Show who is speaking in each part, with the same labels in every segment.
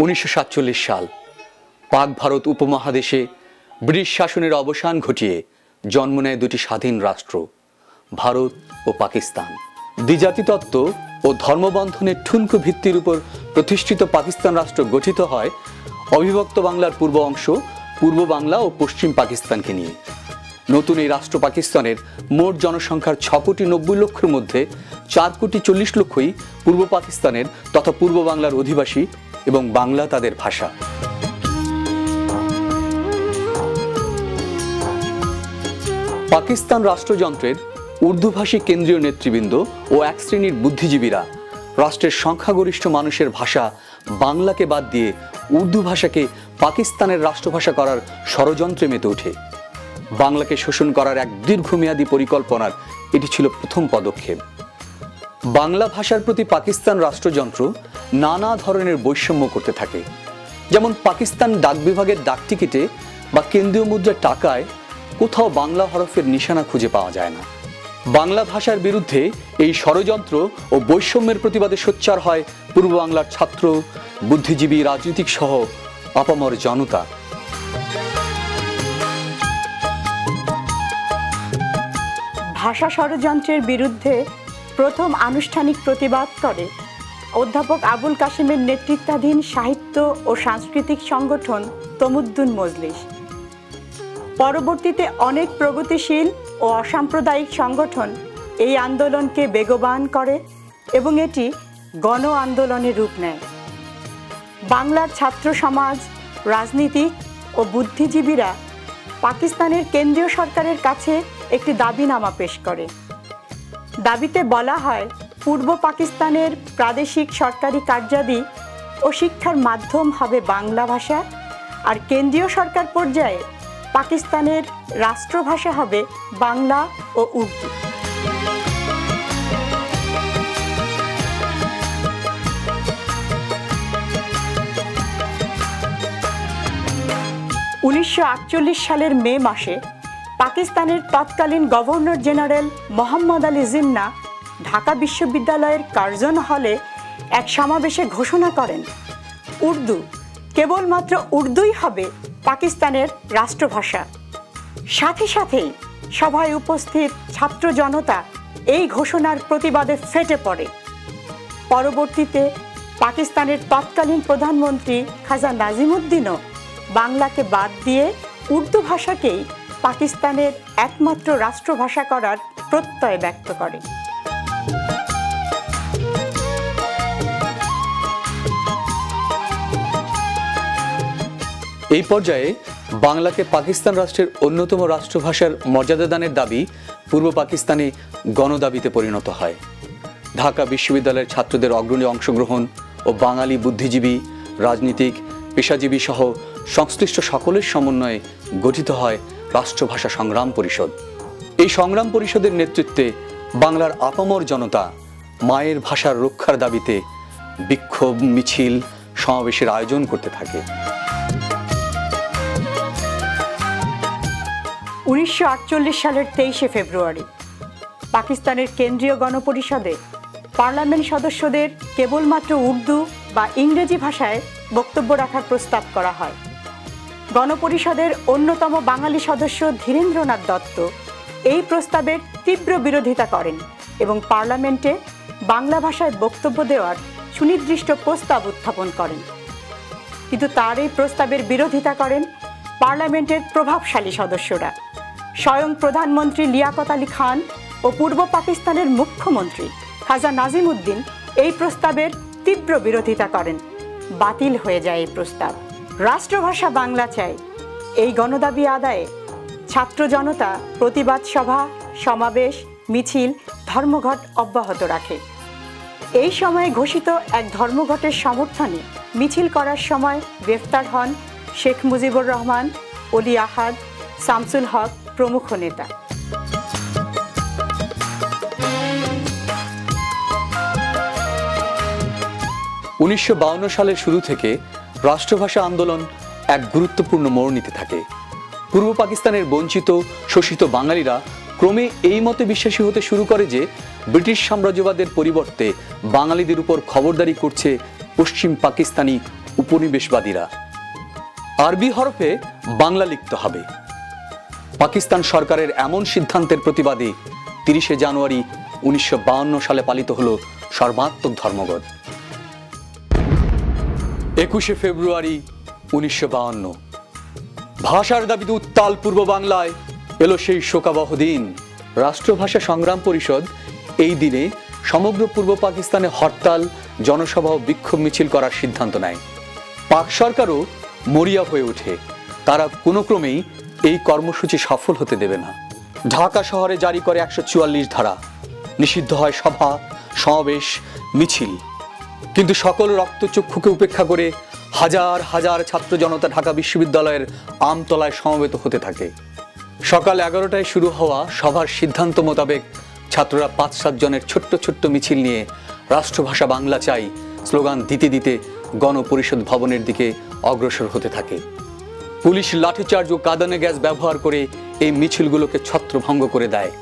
Speaker 1: 1947 সাল পাক ভারত উপমহাদেশে ব্রিটিশ শাসনের অবসান ঘটিয়ে জন্ম নেয় দুটি স্বাধীন রাষ্ট্র ভারত ও পাকিস্তান। দ্বিজাতিতত্ত্ব ও ধর্মবন্ধনের ঠুনকো ভিত্তির উপর প্রতিষ্ঠিত পাকিস্তান রাষ্ট্র গঠিত হয় অবিভক্ত বাংলার পূর্ব অংশ পূর্ব বাংলা ও পশ্চিম পাকিস্তানকে নিয়ে। নতুন এই রাষ্ট্র পাকিস্তানের মোট জনসংখ্যার 6 কোটি 90 লক্ষের মধ্যে 4 কোটি 40 লক্ষই পূর্ব পাকিস্তানের তথা পূর্ব বাংলার অধিবাসী এবং বাংলা তাদের ভাষা। পাকিস্তান রাষ্ট্রযন্ত্রের উর্দুভাষী কেন্দ্রীয় নেতৃবৃন্দ ও এক শ্রেণীর বুদ্ধিজীবীরা রাষ্ট্রের সংখ্যাগরিষ্ঠ মানুষের ভাষা বাংলাকে বাদ দিয়ে উর্দু ভাষাকে পাকিস্তানের রাষ্ট্রভাষা করার ষড়যন্ত্রে মেতে ওঠে। বাংলাকে শোষণ করার এক দীর্ঘমেয়াদী পরিকল্পনার এটি ছিল প্রথম পদক্ষেপ। বাংলা ভাষার প্রতি পাকিস্তান রাষ্ট্রযন্ত্র নানা ধরনের বৈষম্য করতে থাকে, যেমন পাকিস্তান ডাক বিভাগের ডাক টিকিটে বা কেন্দ্রীয় মুদ্রার টাকায় কোথাও বাংলা হরফের নিশানা খুঁজে পাওয়া যায় না। বাংলা ভাষার বিরুদ্ধে এই ষড়যন্ত্র ও বৈষম্যের প্রতিবাদে সোচ্চার হয় পূর্ব বাংলার ছাত্র, বুদ্ধিজীবী, রাজনীতিক সহ আপামর জনতা।
Speaker 2: ভাষা ষড়যন্ত্রের বিরুদ্ধে প্রথম আনুষ্ঠানিক প্রতিবাদ করে অধ্যাপক আবুল কাসেমের নেতৃত্বাধীন সাহিত্য ও সাংস্কৃতিক সংগঠন তমুদ্দুন মজলিস। পরবর্তীতে অনেক প্রগতিশীল ও অসাম্প্রদায়িক সংগঠন এই আন্দোলনকে বেগবান করে এবং এটি গণ আন্দোলনের রূপ নেয়। বাংলার ছাত্র সমাজ, রাজনীতিক ও বুদ্ধিজীবীরা পাকিস্তানের কেন্দ্রীয় সরকারের কাছে একটি দাবিনামা পেশ করে। দাবিতে বলা হয়, পূর্ব পাকিস্তানের প্রাদেশিক সরকারি কার্যাদি ও শিক্ষার মাধ্যম হবে বাংলা ভাষা, আর কেন্দ্রীয় সরকার পর্যায়ে পাকিস্তানের রাষ্ট্রভাষা হবে বাংলা ও উর্দু। সালের মে মাসে পাকিস্তানের তৎকালীন গভর্নর জেনারেল মোহাম্মদ আলী জিন্নাহ ঢাকা বিশ্ববিদ্যালয়ের কার্জন হলে এক সমাবেশে ঘোষণা করেন, উর্দু, কেবলমাত্র উর্দুই হবে পাকিস্তানের রাষ্ট্রভাষা। সাথে সাথেই সভায় উপস্থিত ছাত্র জনতা এই ঘোষণার প্রতিবাদে ফেটে পড়ে। পরবর্তীতে পাকিস্তানের তৎকালীন প্রধানমন্ত্রী খাজা নাজিমুদ্দিনও বাংলাকে বাদ দিয়ে উর্দু ভাষাকেই পাকিস্তানের একমাত্র রাষ্ট্রভাষা করার প্রত্যয় ব্যক্ত করে।
Speaker 1: এই পর্যায়ে বাংলাকে পাকিস্তান রাষ্ট্রের অন্যতম রাষ্ট্রভাষার মর্যাদা দানের দাবি পূর্ব পাকিস্তানে গণদাবিতে পরিণত হয়। ঢাকা বিশ্ববিদ্যালয়ের ছাত্রদের অগ্রণী অংশগ্রহণ ও বাঙালি বুদ্ধিজীবী, রাজনীতিক, পেশাজীবী সহ সংশ্লিষ্ট সকলের সমন্বয়ে গঠিত হয় রাষ্ট্রভাষা সংগ্রাম পরিষদ। এই সংগ্রাম পরিষদের নেতৃত্বে বাংলার আপামর জনতা মায়ের ভাষার রক্ষার দাবিতে বিক্ষোভ, মিছিল, সমাবেশের আয়োজন করতে থাকে।
Speaker 2: 1948 সালের 23শে ফেব্রুয়ারি পাকিস্তানের কেন্দ্রীয় গণপরিষদে পার্লামেন্ট সদস্যদের কেবলমাত্র উর্দু বা ইংরেজি ভাষায় বক্তব্য রাখার প্রস্তাব করা হয়। গণপরিষদের অন্যতম বাঙালি সদস্য ধীরেন্দ্রনাথ দত্ত এই প্রস্তাবের তীব্র বিরোধিতা করেন এবং পার্লামেন্টে বাংলা ভাষায় বক্তব্য দেওয়ার সুনির্দিষ্ট প্রস্তাব উত্থাপন করেন। কিন্তু তার এই প্রস্তাবের বিরোধিতা করেন পার্লামেন্টের প্রভাবশালী সদস্যরা। স্বয়ং প্রধানমন্ত্রী লিয়াকত আলী খান ও পূর্ব পাকিস্তানের মুখ্যমন্ত্রী খাজা নাজিমুদ্দিন এই প্রস্তাবের তীব্র বিরোধিতা করেন। বাতিল হয়ে যায় এই প্রস্তাব। রাষ্ট্রভাষা বাংলা চাই, এই গণদাবি আদায়ে ছাত্র জনতা প্রতিবাদ সভা, সমাবেশ, মিছিল, ধর্মঘট অব্যাহত রাখে। এই সময়ে ঘোষিত এক ধর্মঘটের সমর্থনে মিছিল করার সময় গ্রেফতার হন শেখ মুজিবুর রহমান, অলি আহাদ, শামসুল হক প্রমুখ নেতা।
Speaker 1: 1952 সালের শুরু থেকে রাষ্ট্রভাষা আন্দোলন এক গুরুত্বপূর্ণ মোড় নিতে থাকে। পূর্ব পাকিস্তানের বঞ্চিত, শোষিত বাঙালিরা ক্রমে এই মতে বিশ্বাসী হতে শুরু করে যে ব্রিটিশ সাম্রাজ্যবাদের পরিবর্তে বাঙালিদের উপর খবরদারি করছে পশ্চিম পাকিস্তানি উপনিবেশবাদীরা। আরবি হরফে বাংলা লিখতে হবে। পাকিস্তান সরকারের এমন সিদ্ধান্তের প্রতিবাদে 30 জানুয়ারি 1952 সালে পালিত হলো সর্বাত্মক ধর্মঘট। 21 ফেব্রুয়ারি 1952 ভাষার দাবিতে উত্তাল পূর্ব বাংলায় এলো সেই শোকাবহ দিন। রাষ্ট্রভাষা সংগ্রাম পরিষদ এই দিনে সমগ্র পূর্ব পাকিস্তানে হরতাল, জনসভা ও বিক্ষোভ মিছিল করার সিদ্ধান্ত নেয়। পাক সরকারও মরিয়া হয়ে ওঠে। তারা কোনো ক্রমেই এই কর্মসূচি সফল হতে দেবে না। ঢাকা শহরে জারি করে 144 ধারা, নিষিদ্ধ হয় সভা, সমাবেশ, মিছিল। কিন্তু সকল রক্তচক্ষুকে উপেক্ষা করে হাজার হাজার ছাত্র জনতা ঢাকা বিশ্ববিদ্যালয়ের আমতলায় সমবেত হতে থাকে। সকাল 11টায় শুরু হওয়া সভার সিদ্ধান্ত মোতাবেক ছাত্ররা 5-7 জনের ছোট্ট ছোট্ট মিছিল নিয়ে রাষ্ট্রভাষা বাংলা চাই স্লোগান দিতে দিতে গণপরিষদ ভবনের দিকে অগ্রসর হতে থাকে। পুলিশ লাঠিচার্জ ও কাঁদানে গ্যাস ব্যবহার করে এই মিছিলগুলোকে ছত্রভঙ্গ করে দেয়।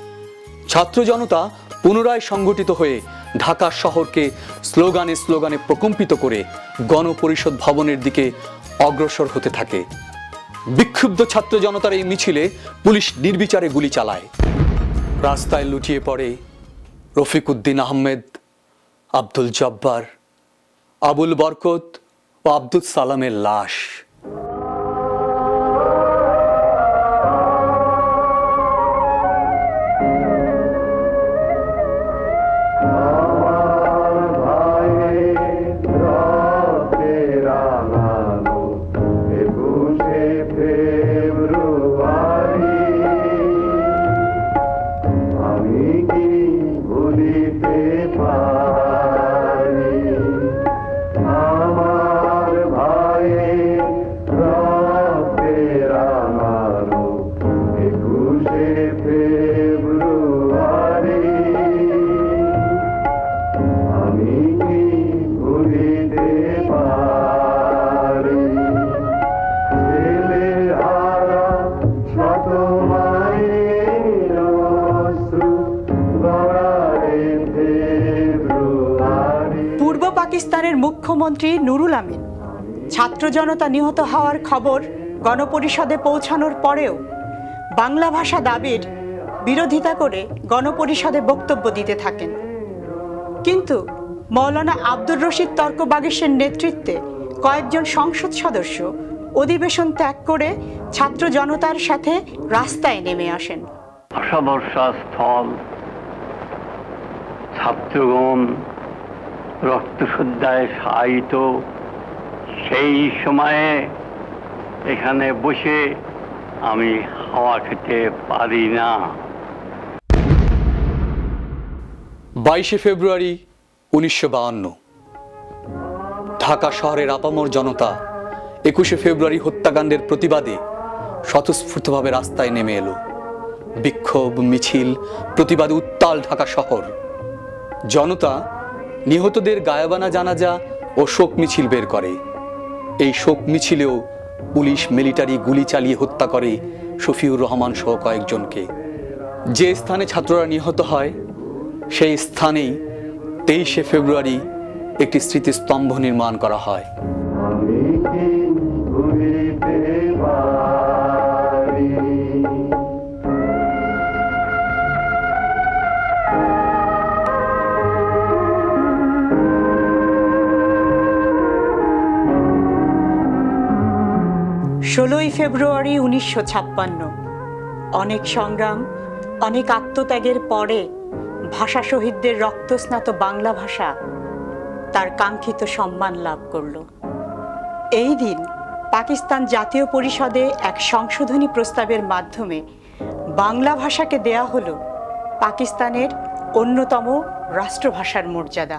Speaker 1: ছাত্র জনতা পুনরায় সংগঠিত হয়ে ঢাকা শহরকে স্লোগানে স্লোগানে প্রকম্পিত করে গণপরিষদ ভবনের দিকে অগ্রসর হতে থাকে। বিক্ষুব্ধ ছাত্র জনতার এই মিছিলে পুলিশ নির্বিচারে গুলি চালায়। রাস্তায় লুটিয়ে পড়ে রফিক উদ্দিন আহমেদ, আব্দুল জব্বার, আবুল বরকত ও আব্দুল সালামের লাশ।
Speaker 2: পাকিস্তানের মুখ্যমন্ত্রী নুরুল আমিন ছাত্র জনতা নিহত হওয়ার খবর গণপরিষদে পৌঁছানোর পরেও বাংলা ভাষা দাবির বিরোধিতা করে গণপরিষদে বক্তব্য দিতে থাকেন। কিন্তু মৌলানা আব্দুর রশিদ তর্কবাগীশের নেতৃত্বে কয়েকজন সংসদ সদস্য অধিবেশন ত্যাগ করে ছাত্র জনতার সাথে রাস্তায় নেমে আসেন।
Speaker 3: ভাষাবর্ষা স্থল, ছাত্রগণ রক্তশয্যায় শায়িত, সেই সময়ে এখানে বসে আমি হাওয়া খেতে পারি না।
Speaker 1: 22 ফেব্রুয়ারি 1952 ঢাকা শহরের আপামর জনতা 21 ফেব্রুয়ারি হত্যাকাণ্ডের প্রতিবাদে স্বতঃস্ফূর্তভাবে রাস্তায় নেমে এলো। বিক্ষোভ, মিছিল, প্রতিবাদে উত্তাল ঢাকা শহর। জনতা নিহতদের গায়াবানা জানাজা ও শোক মিছিল বের করে। এই শোক মিছিলেও পুলিশ মিলিটারি গুলি চালিয়ে হত্যা করে শফিউর রহমান সহ কয়েকজনকে। যে স্থানে ছাত্ররা নিহত হয় সেই স্থানেই 23 ফেব্রুয়ারি একটি স্মৃতিস্তম্ভ নির্মাণ করা হয়।
Speaker 2: 16 ফেব্রুয়ারি 1956 অনেক সংগ্রাম, অনেক আত্মত্যাগের পরে ভাষা শহীদদের রক্তস্নাত বাংলা ভাষা তার কাঙ্ক্ষিত সম্মান লাভ করল। এই দিন পাকিস্তান জাতীয় পরিষদে এক সংশোধনী প্রস্তাবের মাধ্যমে বাংলা ভাষাকে দেয়া হলো পাকিস্তানের অন্যতম রাষ্ট্রভাষার মর্যাদা।